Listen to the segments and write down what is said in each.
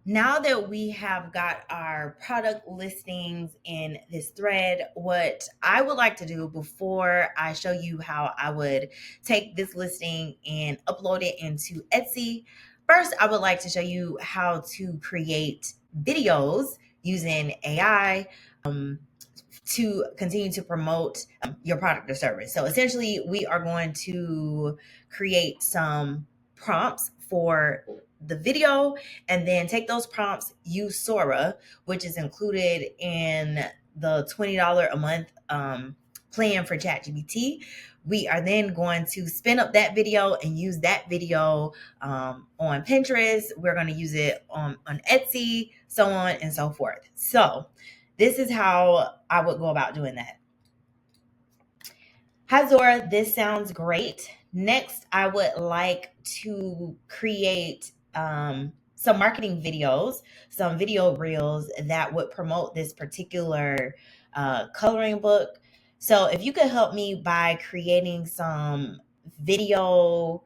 Now that we have got our product listings in this thread, what I would like to do before I show you how I would take this listing and upload it into Etsy, first, I would like to show you how to create videos using AI to continue to promote your product or service. So essentially, we are going to create some prompts for the video and then take those prompts, use Sora, which is included in the $20 a month plan for ChatGPT. We are then going to spin up that video and use that video on Pinterest. We're going to use it on Etsy, so on and so forth. So this is how I would go about doing that. Hi, Zora. This sounds great. Next, I would like to create some marketing videos, some video reels that would promote this particular coloring book. So, if you could help me by creating some video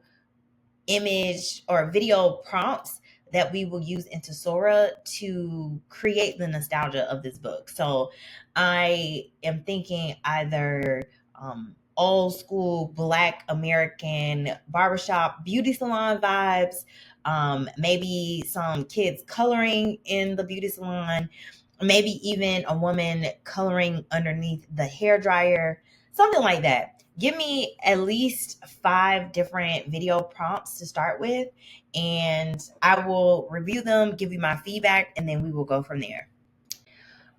image or video prompts that we will use into Sora to create the nostalgia of this book. So I am thinking either old school Black American barbershop beauty salon vibes, maybe some kids coloring in the beauty salon, maybe even a woman coloring underneath the hair dryer, something like that. Give me at least 5 different video prompts to start with, and I will review them, give you my feedback, and then we will go from there.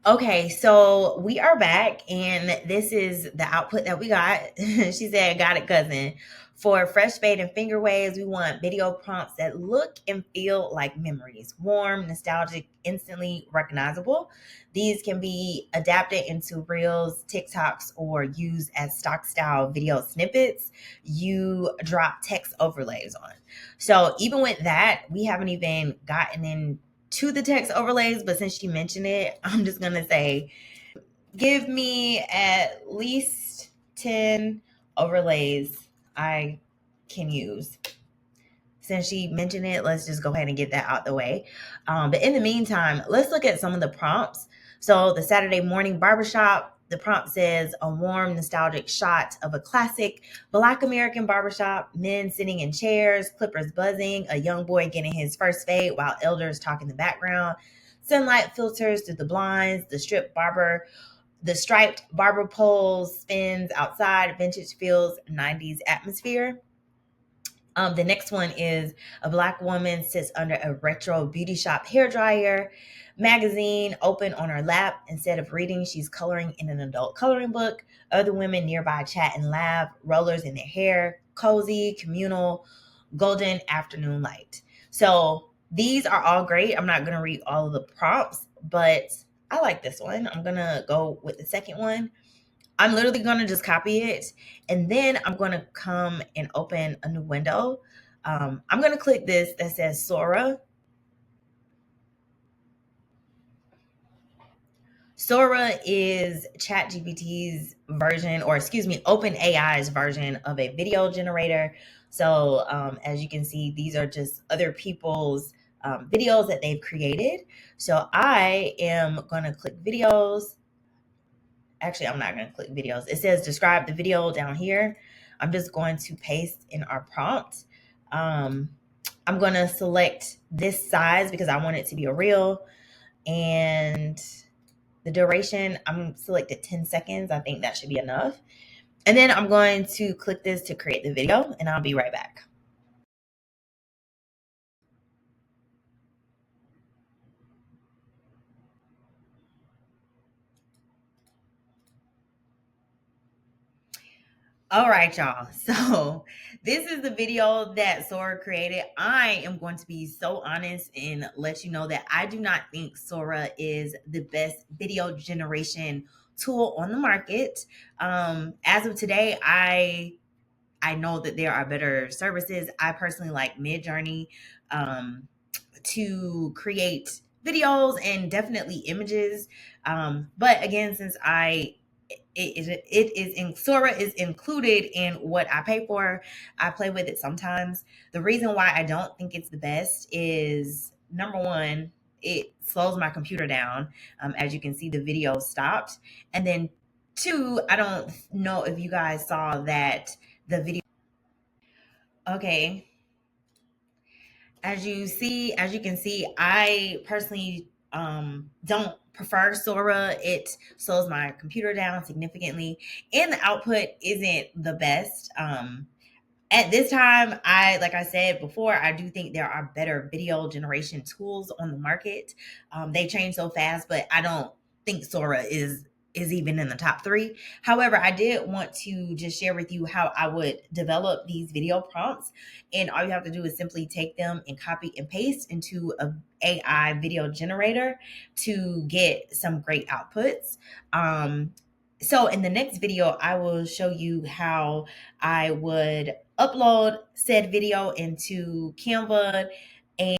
Okay, so we are back, and this is the output that we got. She said, "Got it, cousin." For fresh fade and finger waves, we want video prompts that look and feel like memories, warm, nostalgic, instantly recognizable. These can be adapted into reels, TikToks, or used as stock style video snippets. You drop text overlays on. So even with that, we haven't even gotten in to the text overlays, but since she mentioned it, I'm just gonna say, give me at least 10 overlays I can use. Since she mentioned it, let's just go ahead and get that out the way. But in the meantime, let's look at some of the prompts. So the Saturday morning barbershop, the prompt says a warm, nostalgic shot of a classic Black American barbershop, men sitting in chairs, clippers buzzing, a young boy getting his first fade while elders talk in the background. Sunlight filters through the blinds, the striped barber pole spins outside, vintage feels 90s atmosphere. The next one is a Black woman sits under a retro beauty shop hairdryer, magazine open on her lap. Instead of reading, she's coloring in an adult coloring book. Other women nearby chat and laugh, rollers in their hair, cozy, communal, golden afternoon light. So these are all great. I'm not going to read all of the prompts, but I like this one. I'm going to go with the second one. I'm literally going to just copy it, and then I'm going to come and open a new window. I'm going to click this that says Sora. Sora is ChatGPT's version, or excuse me, OpenAI's version of a video generator. So as you can see, these are just other people's videos that they've created. So I am going to click videos. Actually, I'm not going to click videos. It says describe the video down here. I'm just going to paste in our prompt. Um, I'm going to select this size because I want it to be a reel. And the duration, I'm selected 10 seconds. I think that should be enough. And then I'm going to click this to create the video, and I'll be right back. All right, y'all. So this is the video that Sora created. I am going to be so honest and let you know that I do not think Sora is the best video generation tool on the market. As of today, I know that there are better services. I personally like Midjourney to create videos and definitely images. But again, since it is in Sora is included in what I pay for. I play with it sometimes. The reason why I don't think it's the best is number one, it slows my computer down. As you can see, the video stopped. And then two, I don't know if you guys saw that the video. Okay, as you can see, I personally don't prefer Sora. It slows my computer down significantly, and the output isn't the best. At this time, like I said before, I do think there are better video generation tools on the market. They change so fast, but I don't think Sora is even in the top three. However, I did want to just share with you how I would develop these video prompts, and all you have to do is simply take them and copy and paste into a AI video generator to get some great outputs. So in the next video, I will show you how I would upload said video into Canva